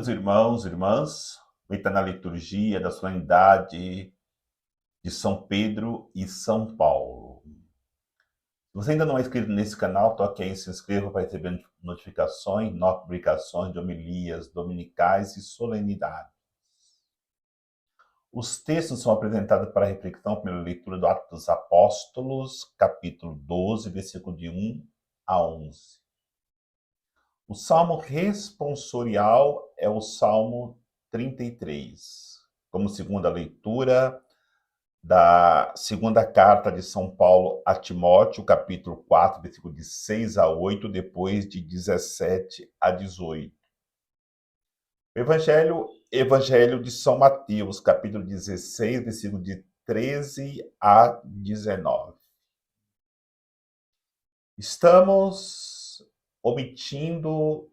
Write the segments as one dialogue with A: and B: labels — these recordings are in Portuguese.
A: Queridos irmãos e irmãs, está na liturgia da solenidade de São Pedro e São Paulo. Se você ainda não é inscrito nesse canal, toque aí, se inscreva para receber notificações, novas publicações de homilias dominicais e solenidades. Os textos são apresentados para reflexão pela leitura do Atos dos Apóstolos, capítulo 12, versículo de 1 a 11. O salmo responsorial é o Salmo 33, como segunda leitura da segunda carta de São Paulo a Timóteo, capítulo 4, versículo de 6 a 8, depois de 17 a 18. Evangelho de São Mateus, capítulo 16, versículo de 13 a 19. Estamos omitindo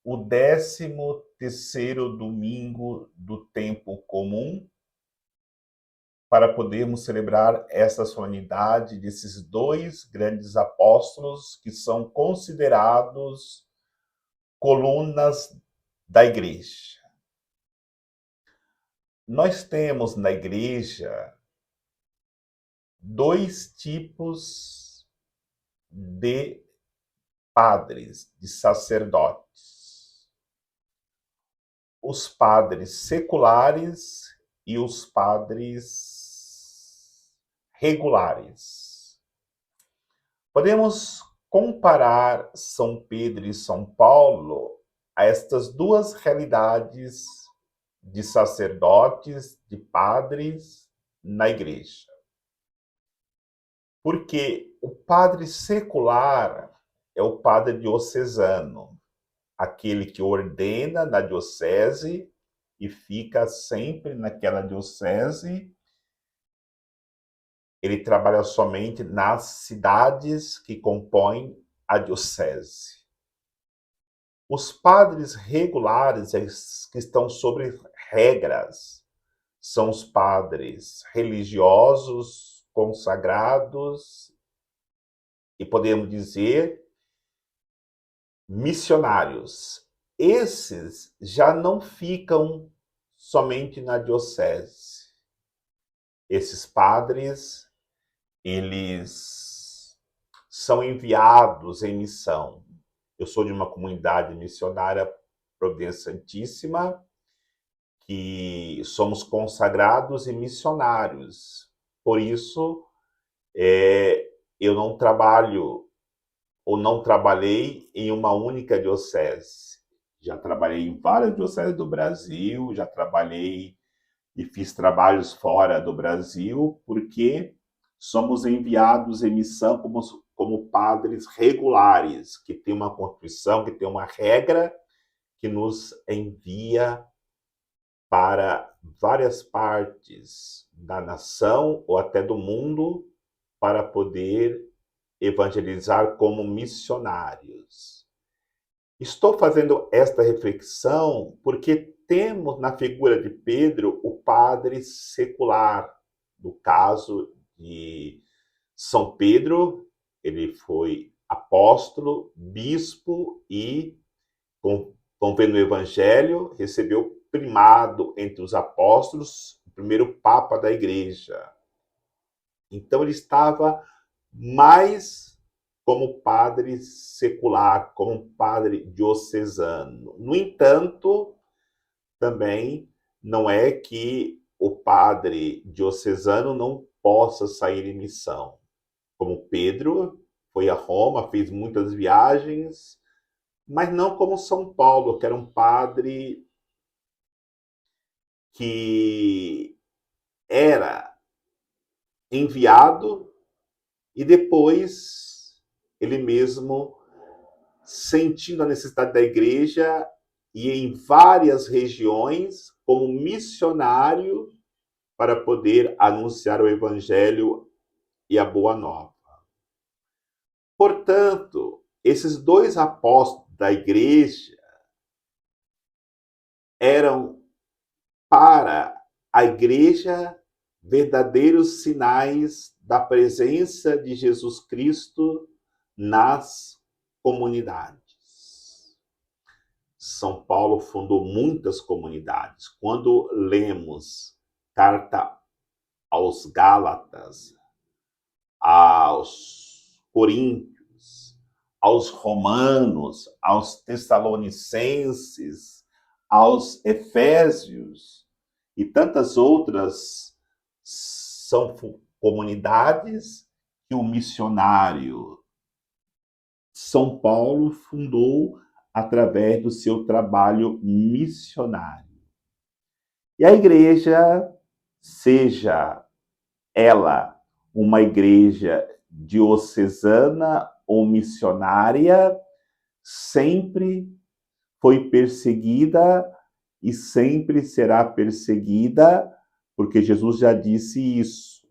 A: o 13º domingo do tempo comum para podermos celebrar essa solenidade desses dois grandes apóstolos que são considerados colunas da igreja. Nós temos na igreja dois tipos de padres, de sacerdotes. Os padres seculares e os padres regulares. Podemos comparar São Pedro e São Paulo a estas duas realidades de sacerdotes, de padres na igreja. Porque o padre secular é o padre diocesano, aquele que ordena na diocese e fica sempre naquela diocese. Ele trabalha somente nas cidades que compõem a diocese. Os padres regulares, que estão sobre regras, são os padres religiosos, consagrados e podemos dizer missionários. Esses já não ficam somente na diocese. Esses padres, eles são enviados em missão. Eu sou de uma comunidade missionária Providência Santíssima, que somos consagrados e missionários. Por isso, eu não trabalho ou não trabalhei em uma única diocese. Já trabalhei em várias dioceses do Brasil, já trabalhei e fiz trabalhos fora do Brasil, porque somos enviados em missão como padres regulares, que tem uma constituição, que tem uma regra que nos envia para várias partes da nação ou até do mundo para poder evangelizar como missionários. Estou fazendo esta reflexão porque temos na figura de Pedro o padre secular. No caso de São Pedro, ele foi apóstolo, bispo e, vamos ver no Evangelho, recebeu primado entre os apóstolos, o primeiro papa da igreja. Então ele estava mais como padre secular, como padre diocesano. No entanto, também não é que o padre diocesano não possa sair em missão. Como Pedro foi a Roma, fez muitas viagens, mas não como São Paulo, que era um padre que era enviado e depois ele mesmo, sentindo a necessidade da igreja, ia em várias regiões como missionário para poder anunciar o evangelho e a boa nova. Portanto, esses dois apóstolos da igreja eram para a igreja verdadeiros sinais da presença de Jesus Cristo nas comunidades. São Paulo fundou muitas comunidades. Quando lemos carta aos Gálatas, aos Coríntios, aos Romanos, aos Tessalonicenses, aos Efésios e tantas outras, são comunidades que o missionário São Paulo fundou através do seu trabalho missionário. E a igreja, seja ela uma igreja diocesana ou missionária, sempre foi perseguida e sempre será perseguida, porque Jesus já disse isso.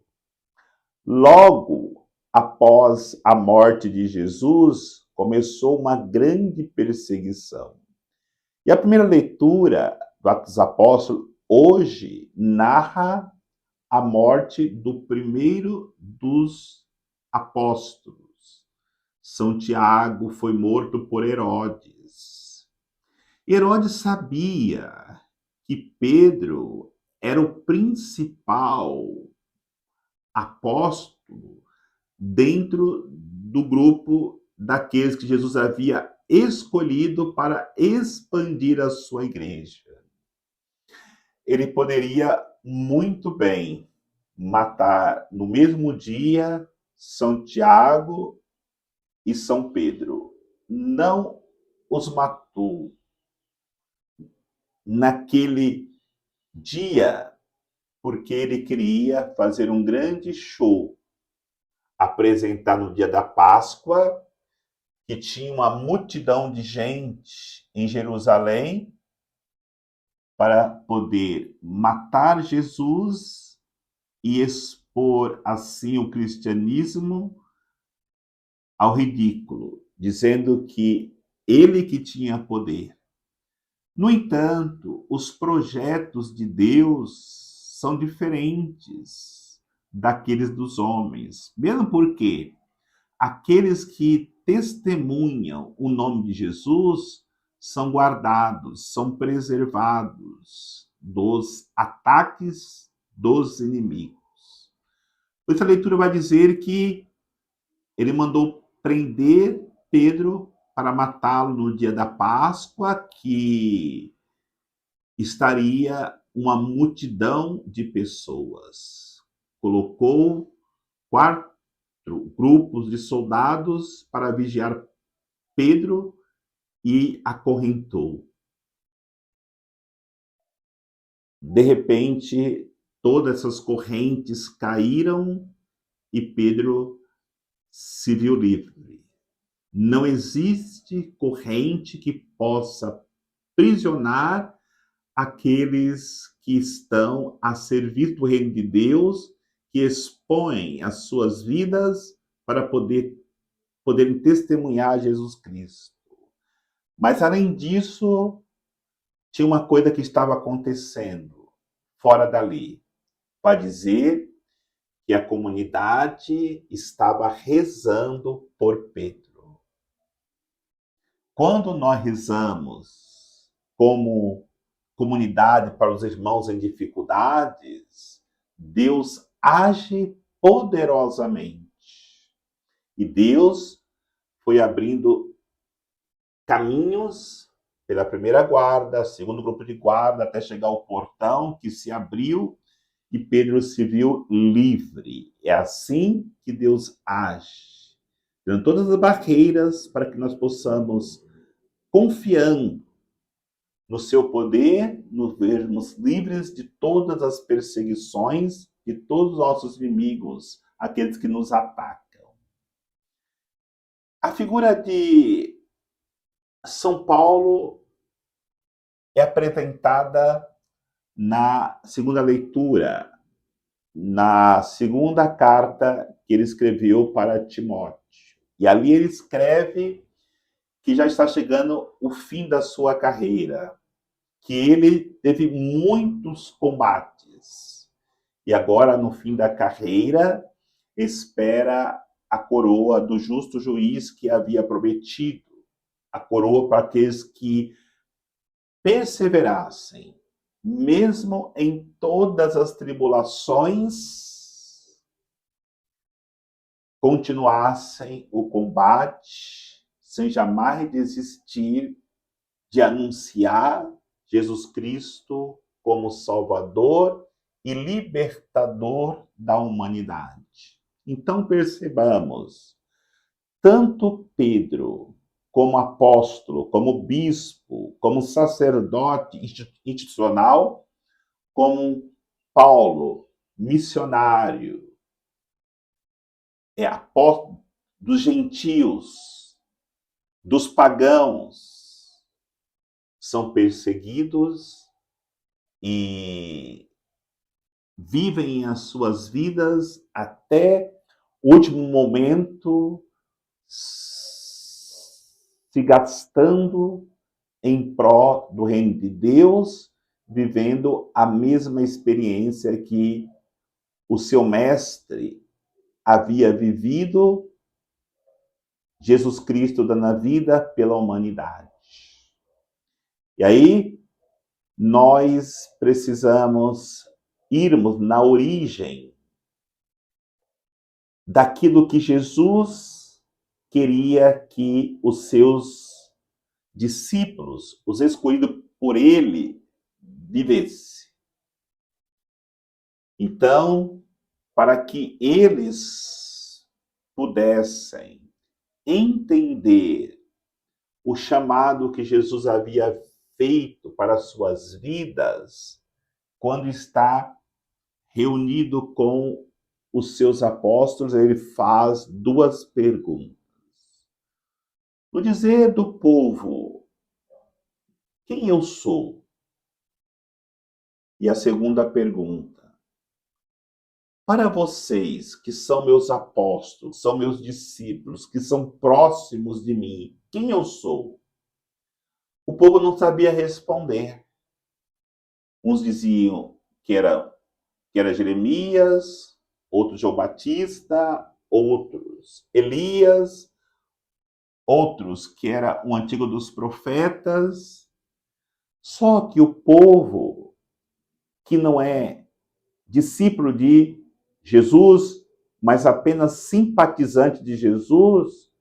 A: Logo após a morte de Jesus, começou uma grande perseguição. E a primeira leitura do Atos dos Apóstolos hoje narra a morte do primeiro dos apóstolos. São Tiago foi morto por Herodes. Herodes sabia que Pedro era o principal apóstolo dentro do grupo daqueles que Jesus havia escolhido para expandir a sua igreja. Ele poderia muito bem matar no mesmo dia São Tiago e São Pedro. Não os matou naquele dia, porque ele queria fazer um grande show, apresentar no dia da Páscoa, que tinha uma multidão de gente em Jerusalém, para poder matar Jesus e expor assim o cristianismo ao ridículo, dizendo que ele que tinha poder. No entanto, os projetos de Deus são diferentes daqueles dos homens, mesmo porque aqueles que testemunham o nome de Jesus são guardados, são preservados dos ataques dos inimigos. Essa leitura vai dizer que ele mandou prender Pedro para matá-lo no dia da Páscoa, que estaria uma multidão de pessoas. Colocou 4 grupos de soldados para vigiar Pedro e acorrentou. De repente, todas essas correntes caíram e Pedro se viu livre. Não existe corrente que possa prisionar aqueles que estão a serviço do reino de Deus, que expõem as suas vidas para poderem testemunhar Jesus Cristo. Mas, além disso, tinha uma coisa que estava acontecendo fora dali. Para dizer que a comunidade estava rezando por Pedro. Quando nós rezamos como comunidade para os irmãos em dificuldades, Deus age poderosamente. E Deus foi abrindo caminhos pela primeira guarda, segundo grupo de guarda, até chegar ao portão que se abriu e Pedro se viu livre. É assim que Deus age, tirando todas as barreiras para que nós possamos, confiando no seu poder, nos vermos livres de todas as perseguições de todos os nossos inimigos, aqueles que nos atacam. A figura de São Paulo é apresentada na segunda leitura, na segunda carta que ele escreveu para Timóteo. E ali ele escreve que já está chegando o fim da sua carreira, que ele teve muitos combates. E agora, no fim da carreira, espera a coroa do justo juiz que havia prometido, a coroa para aqueles que perseverassem, mesmo em todas as tribulações, continuassem o combate, sem jamais desistir de anunciar Jesus Cristo como Salvador e libertador da humanidade. Então percebamos, tanto Pedro, como apóstolo, como bispo, como sacerdote institucional, como Paulo, missionário, apóstolo dos gentios, dos pagãos, são perseguidos e vivem as suas vidas até o último momento, se gastando em prol do reino de Deus, vivendo a mesma experiência que o seu mestre havia vivido, Jesus Cristo dando a vida pela humanidade. E aí, nós precisamos irmos na origem daquilo que Jesus queria que os seus discípulos, os escolhidos por ele, vivessem. Então, para que eles pudessem entender o chamado que Jesus havia feito para as suas vidas, quando está reunido com os seus apóstolos, ele faz duas perguntas. No dizer do povo, quem eu sou? E a segunda pergunta, para vocês que são meus apóstolos, são meus discípulos, que são próximos de mim, quem eu sou? O povo não sabia responder. Uns diziam que era Jeremias, outros João Batista, outros Elias, outros que era o antigo dos profetas. Só que o povo que não é discípulo de Jesus, mas apenas simpatizante de Jesus,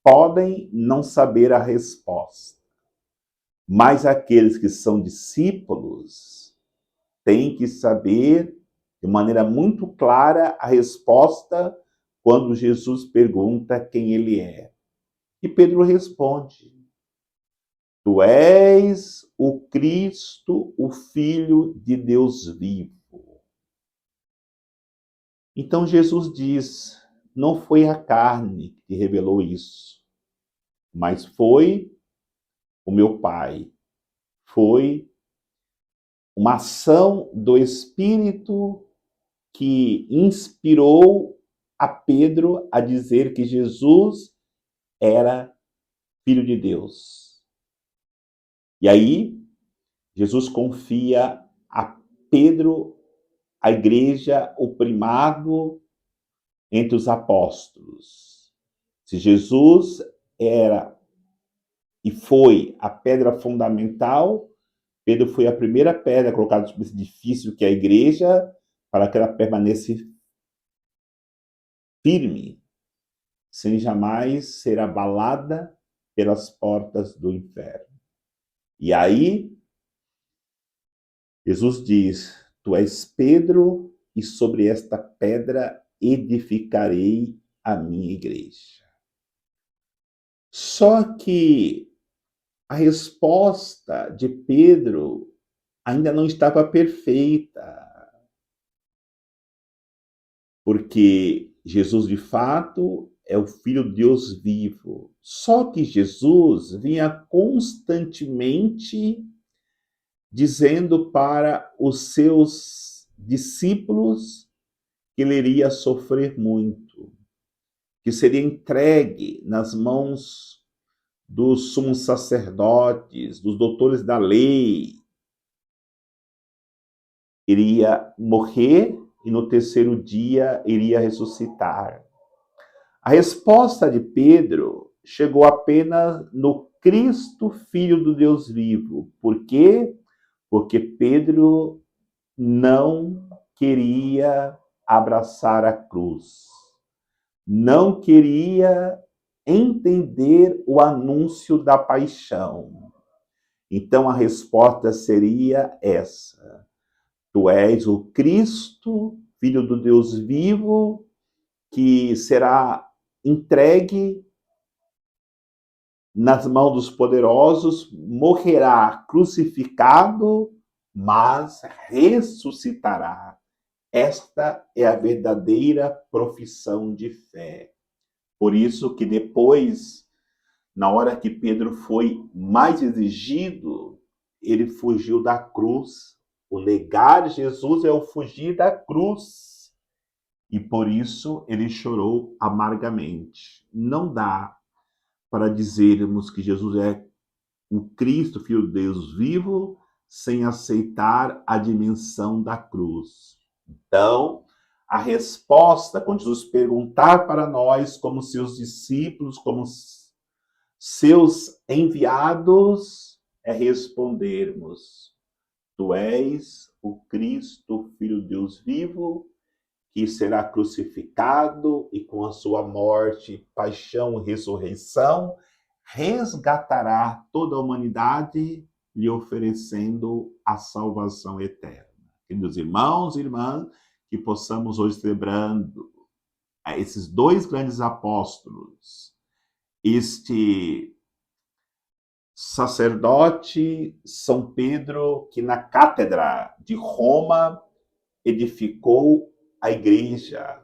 A: podem não saber a resposta. Mas aqueles que são discípulos têm que saber de maneira muito clara a resposta quando Jesus pergunta quem ele é. E Pedro responde: Tu és o Cristo, o Filho de Deus vivo. Então Jesus diz: não foi a carne que revelou isso, mas foi o meu Pai. Foi uma ação do Espírito que inspirou a Pedro a dizer que Jesus era Filho de Deus. E aí, Jesus confia a Pedro, a igreja, o primado entre os apóstolos. Se Jesus era e foi a pedra fundamental, Pedro foi a primeira pedra colocada sobre esse edifício que é a igreja, para que ela permaneça firme, sem jamais ser abalada pelas portas do inferno. E aí, Jesus diz: Tu és Pedro, e sobre esta pedra edificarei a minha igreja. Só que a resposta de Pedro ainda não estava perfeita, porque Jesus, de fato, é o Filho de Deus vivo. Só que Jesus vinha constantemente dizendo para os seus discípulos que ele iria sofrer muito, que seria entregue nas mãos dos sumos sacerdotes, dos doutores da lei, iria morrer e no terceiro dia iria ressuscitar. A resposta de Pedro chegou apenas no Cristo, Filho do Deus vivo. Por quê? Porque Pedro não queria abraçar a cruz, não queria entender o anúncio da paixão. Então a resposta seria essa: tu és o Cristo, Filho do Deus vivo, que será entregue nas mãos dos poderosos, morrerá crucificado, mas ressuscitará. Esta é a verdadeira profissão de fé. Por isso que depois, na hora que Pedro foi mais exigido, ele fugiu da cruz. O negar Jesus é o fugir da cruz. E por isso ele chorou amargamente. Não dá para dizermos que Jesus é o Cristo, Filho de Deus vivo, sem aceitar a dimensão da cruz. Então, a resposta, quando Jesus perguntar para nós, como seus discípulos, como seus enviados, é respondermos: tu és o Cristo, Filho de Deus vivo, que será crucificado e com a sua morte, paixão e ressurreição, resgatará toda a humanidade, lhe oferecendo a salvação eterna. Queridos irmãos e irmãs, que possamos hoje celebrando esses dois grandes apóstolos, este sacerdote São Pedro, que na cátedra de Roma edificou a igreja,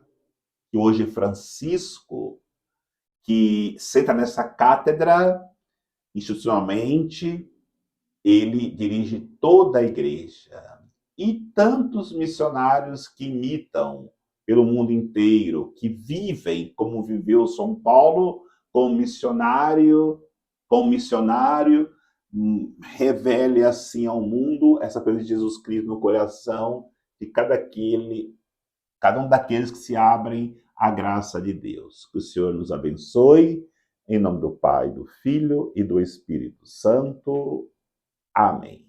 A: e hoje Francisco, que senta nessa cátedra institucionalmente, ele dirige toda a igreja. E tantos missionários que imitam pelo mundo inteiro, que vivem como viveu São Paulo, como missionário, revele assim ao mundo essa presença de Jesus Cristo no coração de cada um daqueles que se abrem à graça de Deus. Que o Senhor nos abençoe, em nome do Pai, do Filho e do Espírito Santo. Amém.